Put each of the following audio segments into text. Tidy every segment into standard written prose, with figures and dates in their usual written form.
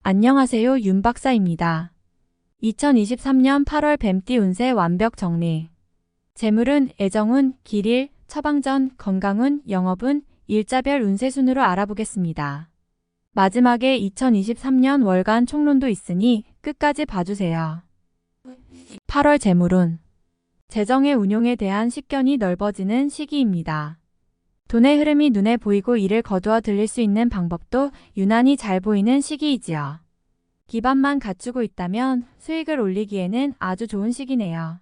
안녕하세요, 윤 박사입니다. 2023년 8월 뱀띠 운세 완벽 정리. 재물운, 애정운, 길일, 처방전, 건강운, 영업운, 일자별 운세 순으로 알아보겠습니다. 마지막에 2023년 월간 총론도 있으니 끝까지 봐주세요. 8월 재물운. 재정의 운용에 대한 식견이 넓어지는 시기입니다. 돈의 흐름이 눈에 보이고 이를 거두어 들일 수 있는 방법도 유난히 잘 보이는 시기이지요. 기반만 갖추고 있다면 수익을 올리기에는 아주 좋은 시기네요.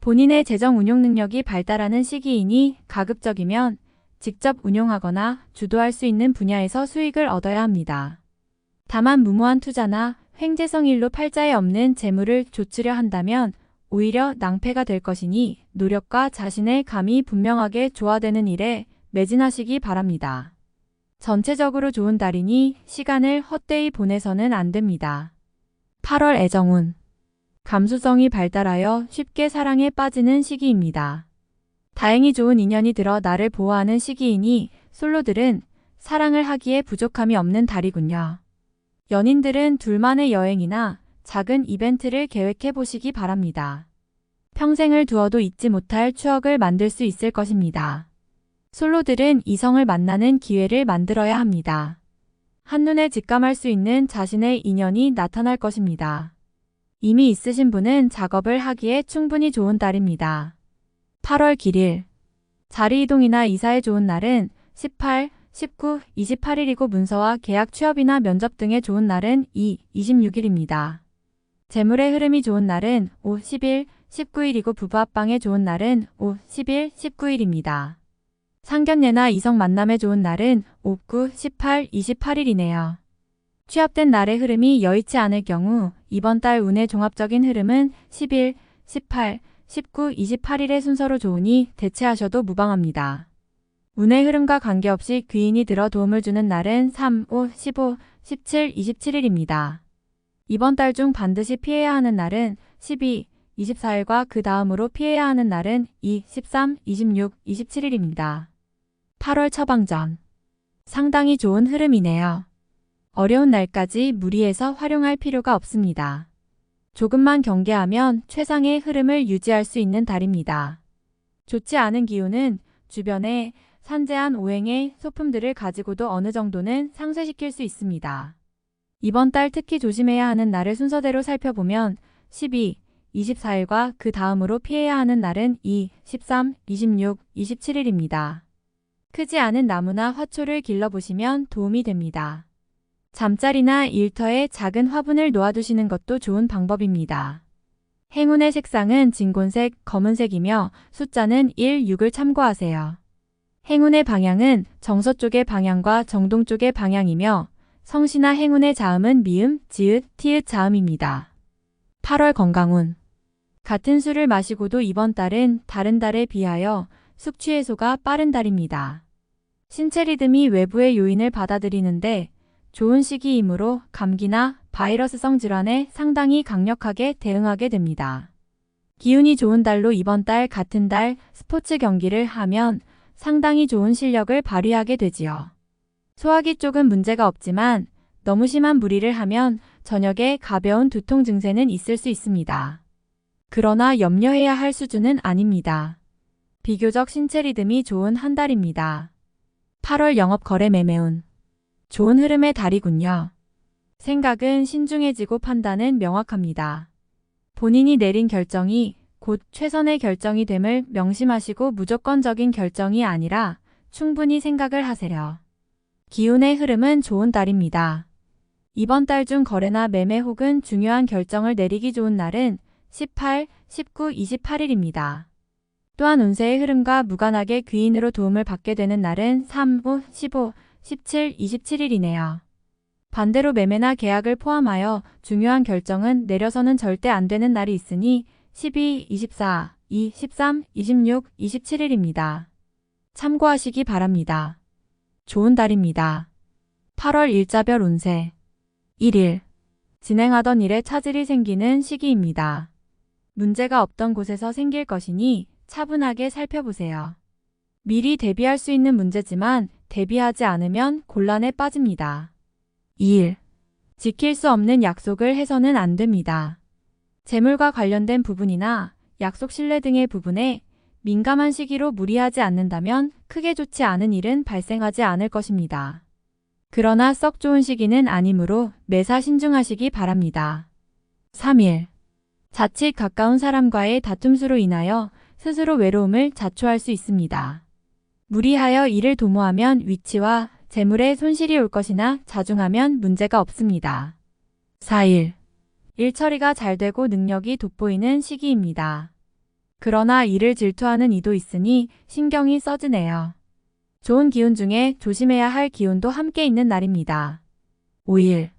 본인의 재정 운용 능력이 발달하는 시기이니 가급적이면 직접 운용하거나 주도할 수 있는 분야에서 수익을 얻어야 합니다. 다만 무모한 투자나 횡재성 일로 팔자에 없는 재물을 조치려 한다면 오히려 낭패가 될 것이니 노력과 자신의 감이 분명하게 조화되는 일에 매진하시기 바랍니다. 전체적으로 좋은 달이니 시간을 헛되이 보내서는 안 됩니다. 8월 애정운. 감수성이 발달하여 쉽게 사랑에 빠지는 시기입니다. 다행히 좋은 인연이 들어 나를 보호하는 시기이니 솔로들은 사랑을 하기에 부족함이 없는 달이군요. 연인들은 둘만의 여행이나 작은 이벤트를 계획해 보시기 바랍니다. 평생을 두어도 잊지 못할 추억을 만들 수 있을 것입니다. 솔로들은 이성을 만나는 기회를 만들어야 합니다. 한눈에 직감할 수 있는 자신의 인연이 나타날 것입니다. 이미 있으신 분은 작업을 하기에 충분히 좋은 달입니다. 8월 길일. 자리 이동이나 이사에 좋은 날은 18, 19, 28일이고 문서와 계약 취업이나 면접 등에 좋은 날은 2, 26일입니다. 재물의 흐름이 좋은 날은 5, 10일, 19일이고 부부 합방에 좋은 날은 5, 10일, 19일입니다. 상견례나 이성 만남에 좋은 날은 5, 9, 18, 28일이네요. 취업된 날의 흐름이 여의치 않을 경우 이번 달 운의 종합적인 흐름은 11, 18, 19, 28일의 순서로 좋으니 대체하셔도 무방합니다. 운의 흐름과 관계없이 귀인이 들어 도움을 주는 날은 3, 5, 15, 17, 27일입니다. 이번 달 중 반드시 피해야 하는 날은 12, 24일과 그 다음으로 피해야 하는 날은 2, 13, 26, 27일입니다. 8월 처방전. 상당히 좋은 흐름이네요. 어려운 날까지 무리해서 활용할 필요가 없습니다. 조금만 경계하면 최상의 흐름을 유지할 수 있는 달입니다. 좋지 않은 기운은 주변에 산재한 오행의 소품들을 가지고도 어느 정도는 상쇄시킬 수 있습니다. 이번 달 특히 조심해야 하는 날을 순서대로 살펴보면 12, 24일과 그 다음으로 피해야 하는 날은 2, 13, 26, 27일입니다. 크지 않은 나무나 화초를 길러보시면 도움이 됩니다. 잠자리나 일터에 작은 화분을 놓아두시는 것도 좋은 방법입니다. 행운의 색상은 진곤색, 검은색이며 숫자는 1, 6을 참고하세요. 행운의 방향은 정서쪽의 방향과 정동쪽의 방향이며 성씨나 행운의 자음은 미음, 지읒, 티읒 자음입니다. 8월 건강운. 같은 술을 마시고도 이번 달은 다른 달에 비하여 숙취 해소가 빠른 달입니다. 신체 리듬이 외부의 요인을 받아들이는데 좋은 시기이므로 감기나 바이러스성 질환에 상당히 강력하게 대응하게 됩니다. 기운이 좋은 달로 이번 달 같은 달 스포츠 경기를 하면 상당히 좋은 실력을 발휘하게 되지요. 소화기 쪽은 문제가 없지만 너무 심한 무리를 하면 저녁에 가벼운 두통 증세는 있을 수 있습니다. 그러나 염려해야 할 수준은 아닙니다. 비교적 신체 리듬이 좋은 한 달입니다. 8월 영업 거래 매매운. 좋은 흐름의 달이군요. 생각은 신중해지고 판단은 명확합니다. 본인이 내린 결정이 곧 최선의 결정이 됨을 명심하시고 무조건적인 결정이 아니라 충분히 생각을 하세요. 기운의 흐름은 좋은 달입니다. 이번 달 중 거래나 매매 혹은 중요한 결정을 내리기 좋은 날은 18, 19, 28일입니다. 또한 운세의 흐름과 무관하게 귀인으로 도움을 받게 되는 날은 3, 5, 15, 17, 27일이네요. 반대로 매매나 계약을 포함하여 중요한 결정은 내려서는 절대 안 되는 날이 있으니 12, 24, 2, 13, 26, 27일입니다. 참고하시기 바랍니다. 좋은 달입니다. 8월 일자별 운세. 1일. 진행하던 일에 차질이 생기는 시기입니다. 문제가 없던 곳에서 생길 것이니 차분하게 살펴보세요. 미리 대비할 수 있는 문제지만 대비하지 않으면 곤란에 빠집니다. 2일. 지킬 수 없는 약속을 해서는 안 됩니다. 재물과 관련된 부분이나 약속 신뢰 등의 부분에 민감한 시기로 무리하지 않는다면 크게 좋지 않은 일은 발생하지 않을 것입니다. 그러나 썩 좋은 시기는 아니므로 매사 신중하시기 바랍니다. 3일. 자칫 가까운 사람과의 다툼수로 인하여 스스로 외로움을 자초할 수 있습니다. 무리하여 일을 도모하면 위치와 재물에 손실이 올 것이나 자중하면 문제가 없습니다. 4일. 일 처리가 잘 되고 능력이 돋보이는 시기입니다. 그러나 일을 질투하는 이도 있으니 신경이 써지네요. 좋은 기운 중에 조심해야 할 기운도 함께 있는 날입니다. 5일.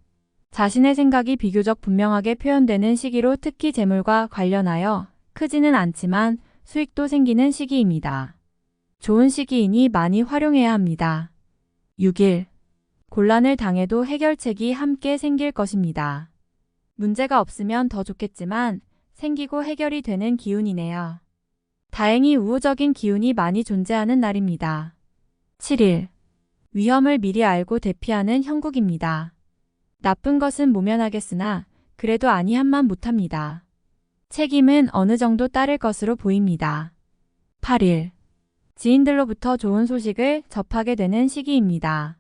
자신의 생각이 비교적 분명하게 표현되는 시기로 특히 재물과 관련하여 크지는 않지만 수익도 생기는 시기입니다. 좋은 시기이니 많이 활용해야 합니다. 6일. 곤란을 당해도 해결책이 함께 생길 것입니다. 문제가 없으면 더 좋겠지만 생기고 해결이 되는 기운이네요. 다행히 우호적인 기운이 많이 존재하는 날입니다. 7일. 위험을 미리 알고 대피하는 형국입니다. 나쁜 것은 모면하겠으나 그래도 아니한만 못합니다. 책임은 어느 정도 따를 것으로 보입니다. 8일. 지인들로부터 좋은 소식을 접하게 되는 시기입니다.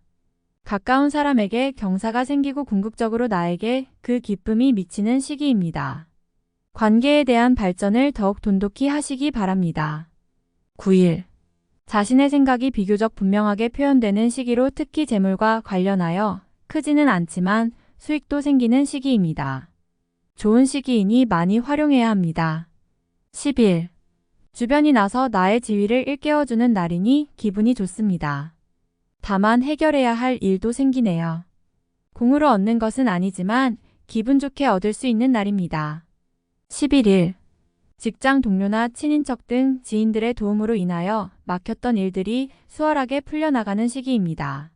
가까운 사람에게 경사가 생기고 궁극적으로 나에게 그 기쁨이 미치는 시기입니다. 관계에 대한 발전을 더욱 돈독히 하시기 바랍니다. 9일. 자신의 생각이 비교적 분명하게 표현되는 시기로 특히 재물과 관련하여 크지는 않지만 수익도 생기는 시기입니다. 좋은 시기이니 많이 활용해야 합니다. 10일. 주변이 나서 나의 지위를 일깨워주는 날이니 기분이 좋습니다. 다만 해결해야 할 일도 생기네요. 공으로 얻는 것은 아니지만 기분 좋게 얻을 수 있는 날입니다. 11일. 직장 동료나 친인척 등 지인들의 도움으로 인하여 막혔던 일들이 수월하게 풀려나가는 시기입니다.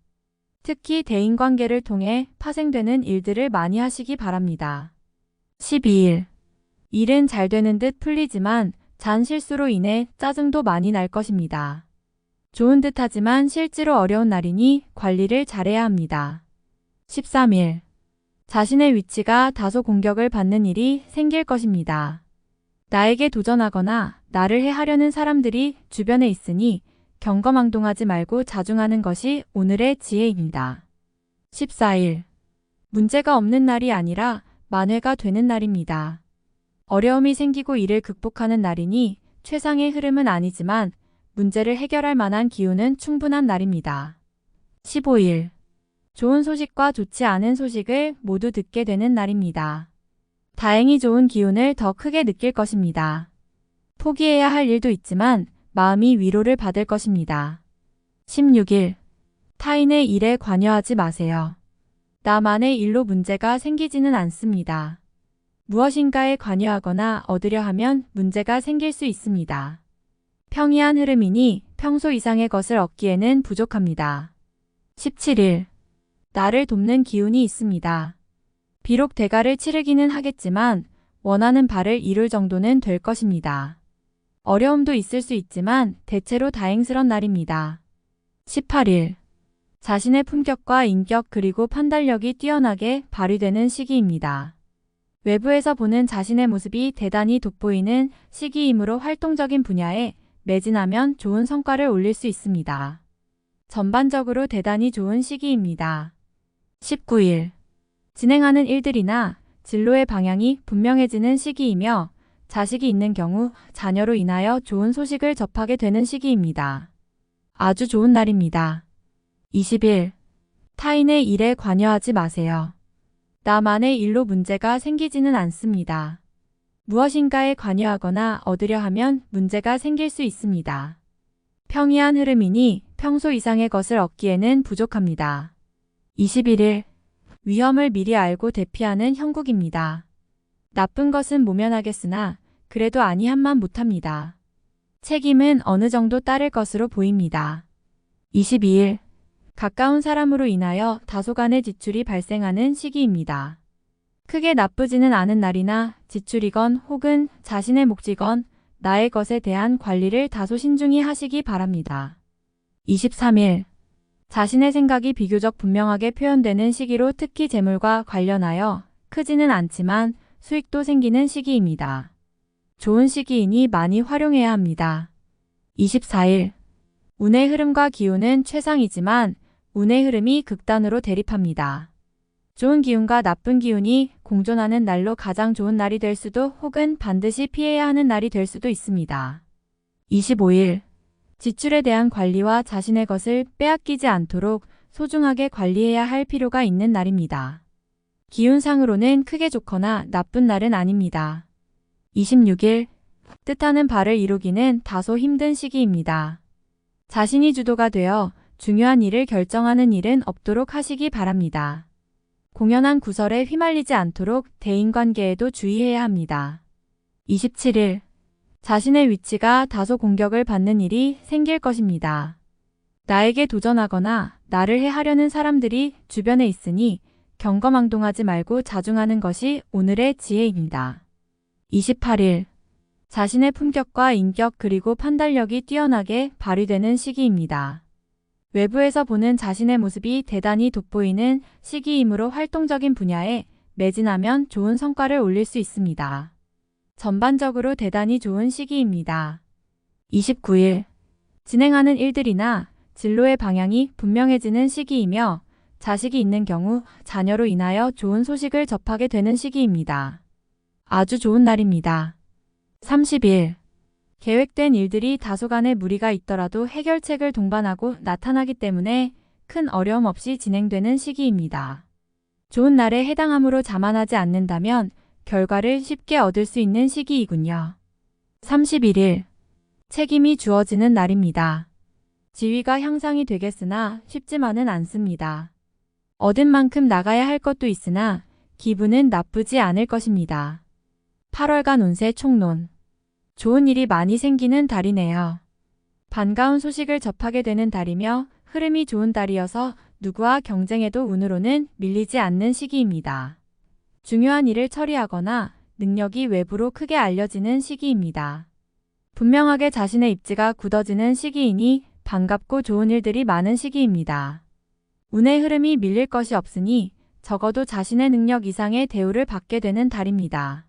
특히 대인관계를 통해 파생되는 일들을 많이 하시기 바랍니다. 12일. 일은 잘 되는 듯 풀리지만 잔 실수로 인해 짜증도 많이 날 것입니다. 좋은 듯 하지만 실제로 어려운 날이니 관리를 잘해야 합니다. 13일. 자신의 위치가 다소 공격을 받는 일이 생길 것입니다. 나에게 도전하거나 나를 해하려는 사람들이 주변에 있으니 경거망동하지 말고 자중하는 것이 오늘의 지혜입니다. 14일. 문제가 없는 날이 아니라 만회가 되는 날입니다. 어려움이 생기고 이를 극복하는 날이니 최상의 흐름은 아니지만 문제를 해결할 만한 기운은 충분한 날입니다. 15일. 좋은 소식과 좋지 않은 소식을 모두 듣게 되는 날입니다. 다행히 좋은 기운을 더 크게 느낄 것입니다. 포기해야 할 일도 있지만 마음이 위로를 받을 것입니다. 16일. 타인의 일에 관여하지 마세요. 나만의 일로 문제가 생기지는 않습니다. 무엇인가에 관여하거나 얻으려 하면 문제가 생길 수 있습니다. 평이한 흐름이니 평소 이상의 것을 얻기에는 부족합니다. 17일. 나를 돕는 기운이 있습니다. 비록 대가를 치르기는 하겠지만 원하는 바를 이룰 정도는 될 것입니다. 어려움도 있을 수 있지만 대체로 다행스런 날입니다. 18일. 자신의 품격과 인격 그리고 판단력이 뛰어나게 발휘되는 시기입니다. 외부에서 보는 자신의 모습이 대단히 돋보이는 시기이므로 활동적인 분야에 매진하면 좋은 성과를 올릴 수 있습니다. 전반적으로 대단히 좋은 시기입니다. 19일. 진행하는 일들이나 진로의 방향이 분명해지는 시기이며 자식이 있는 경우 자녀로 인하여 좋은 소식을 접하게 되는 시기입니다. 아주 좋은 날입니다. 20일. 타인의 일에 관여하지 마세요. 나만의 일로 문제가 생기지는 않습니다. 무엇인가에 관여하거나 얻으려 하면 문제가 생길 수 있습니다. 평이한 흐름이니 평소 이상의 것을 얻기에는 부족합니다. 21일. 위험을 미리 알고 대피하는 형국입니다. 나쁜 것은 모면하겠으나 그래도 아니한만 못합니다. 책임은 어느 정도 따를 것으로 보입니다. 22일. 가까운 사람으로 인하여 다소간의 지출이 발생하는 시기입니다. 크게 나쁘지는 않은 날이나 지출이건 혹은 자신의 몫이건 나의 것에 대한 관리를 다소 신중히 하시기 바랍니다. 23일. 자신의 생각이 비교적 분명하게 표현되는 시기로 특히 재물과 관련하여 크지는 않지만 수익도 생기는 시기입니다. 좋은 시기이니 많이 활용해야 합니다. 24일. 운의 흐름과 기운은 최상이지만 운의 흐름이 극단으로 대립합니다. 좋은 기운과 나쁜 기운이 공존하는 날로 가장 좋은 날이 될 수도 혹은 반드시 피해야 하는 날이 될 수도 있습니다. 25일. 지출에 대한 관리와 자신의 것을 빼앗기지 않도록 소중하게 관리해야 할 필요가 있는 날입니다. 기운상으로는 크게 좋거나 나쁜 날은 아닙니다. 26일. 뜻하는 바를 이루기는 다소 힘든 시기입니다. 자신이 주도가 되어 중요한 일을 결정하는 일은 없도록 하시기 바랍니다. 공연한 구설에 휘말리지 않도록 대인관계에도 주의해야 합니다. 27일. 자신의 위치가 다소 공격을 받는 일이 생길 것입니다. 나에게 도전하거나 나를 해하려는 사람들이 주변에 있으니 경거망동하지 말고 자중하는 것이 오늘의 지혜입니다. 28일. 자신의 품격과 인격 그리고 판단력이 뛰어나게 발휘되는 시기입니다. 외부에서 보는 자신의 모습이 대단히 돋보이는 시기이므로 활동적인 분야에 매진하면 좋은 성과를 올릴 수 있습니다. 전반적으로 대단히 좋은 시기입니다. 29일. 진행하는 일들이나 진로의 방향이 분명해지는 시기이며 자식이 있는 경우 자녀로 인하여 좋은 소식을 접하게 되는 시기입니다. 아주 좋은 날입니다. 30일. 계획된 일들이 다소간의 무리가 있더라도 해결책을 동반하고 나타나기 때문에 큰 어려움 없이 진행되는 시기입니다. 좋은 날에 해당함으로 자만하지 않는다면 결과를 쉽게 얻을 수 있는 시기이군요. 31일. 책임이 주어지는 날입니다. 지위가 향상이 되겠으나 쉽지만은 않습니다. 얻은 만큼 나가야 할 것도 있으나 기분은 나쁘지 않을 것입니다. 8월간 운세 총론. 좋은 일이 많이 생기는 달이네요. 반가운 소식을 접하게 되는 달이며 흐름이 좋은 달이어서 누구와 경쟁해도 운으로는 밀리지 않는 시기입니다. 중요한 일을 처리하거나 능력이 외부로 크게 알려지는 시기입니다. 분명하게 자신의 입지가 굳어지는 시기이니 반갑고 좋은 일들이 많은 시기입니다. 운의 흐름이 밀릴 것이 없으니 적어도 자신의 능력 이상의 대우를 받게 되는 달입니다.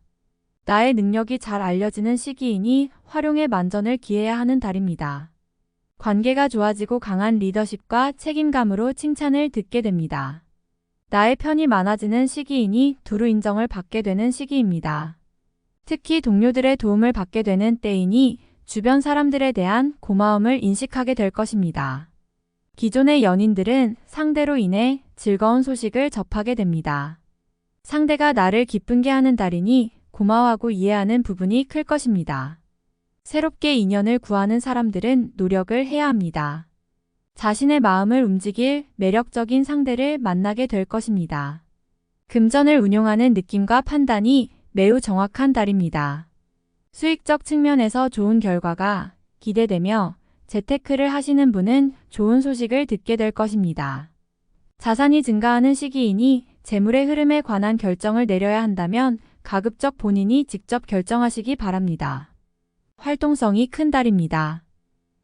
나의 능력이 잘 알려지는 시기이니 활용에 만전을 기해야 하는 달입니다. 관계가 좋아지고 강한 리더십과 책임감으로 칭찬을 듣게 됩니다. 나의 편이 많아지는 시기이니 두루 인정을 받게 되는 시기입니다. 특히 동료들의 도움을 받게 되는 때이니 주변 사람들에 대한 고마움을 인식하게 될 것입니다. 기존의 연인들은 상대로 인해 즐거운 소식을 접하게 됩니다. 상대가 나를 기쁘게 하는 달이니 고마워하고 이해하는 부분이 클 것입니다. 새롭게 인연을 구하는 사람들은 노력을 해야 합니다. 자신의 마음을 움직일 매력적인 상대를 만나게 될 것입니다. 금전을 운용하는 느낌과 판단이 매우 정확한 달입니다. 수익적 측면에서 좋은 결과가 기대되며 재테크를 하시는 분은 좋은 소식을 듣게 될 것입니다. 자산이 증가하는 시기이니 재물의 흐름에 관한 결정을 내려야 한다면 가급적 본인이 직접 결정하시기 바랍니다. 활동성이 큰 달입니다.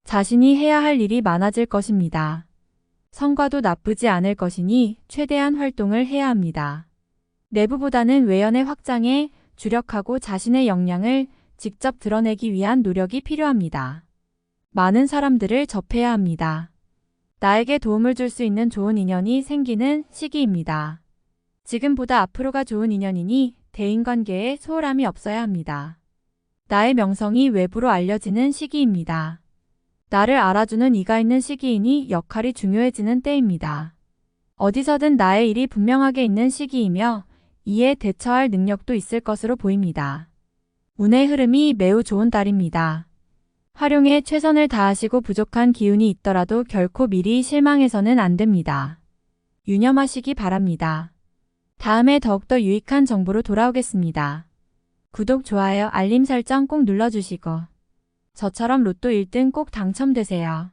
자신이 해야 할 일이 많아질 것입니다. 성과도 나쁘지 않을 것이니 최대한 활동을 해야 합니다. 내부보다는 외연의 확장에 주력하고 자신의 역량을 직접 드러내기 위한 노력이 필요합니다. 많은 사람들을 접해야 합니다. 나에게 도움을 줄 수 있는 좋은 인연이 생기는 시기입니다. 지금보다 앞으로가 좋은 인연이니 대인관계에 소홀함이 없어야 합니다. 나의 명성이 외부로 알려지는 시기입니다. 나를 알아주는 이가 있는 시기이니 역할이 중요해지는 때입니다. 어디서든 나의 일이 분명하게 있는 시기이며 이에 대처할 능력도 있을 것으로 보입니다. 운의 흐름이 매우 좋은 달입니다. 활용에 최선을 다하시고 부족한 기운이 있더라도 결코 미리 실망해서는 안 됩니다. 유념하시기 바랍니다. 다음에 더욱더 유익한 정보로 돌아오겠습니다. 구독, 좋아요, 알림 설정 꼭 눌러주시고 저처럼 로또 1등 꼭 당첨되세요.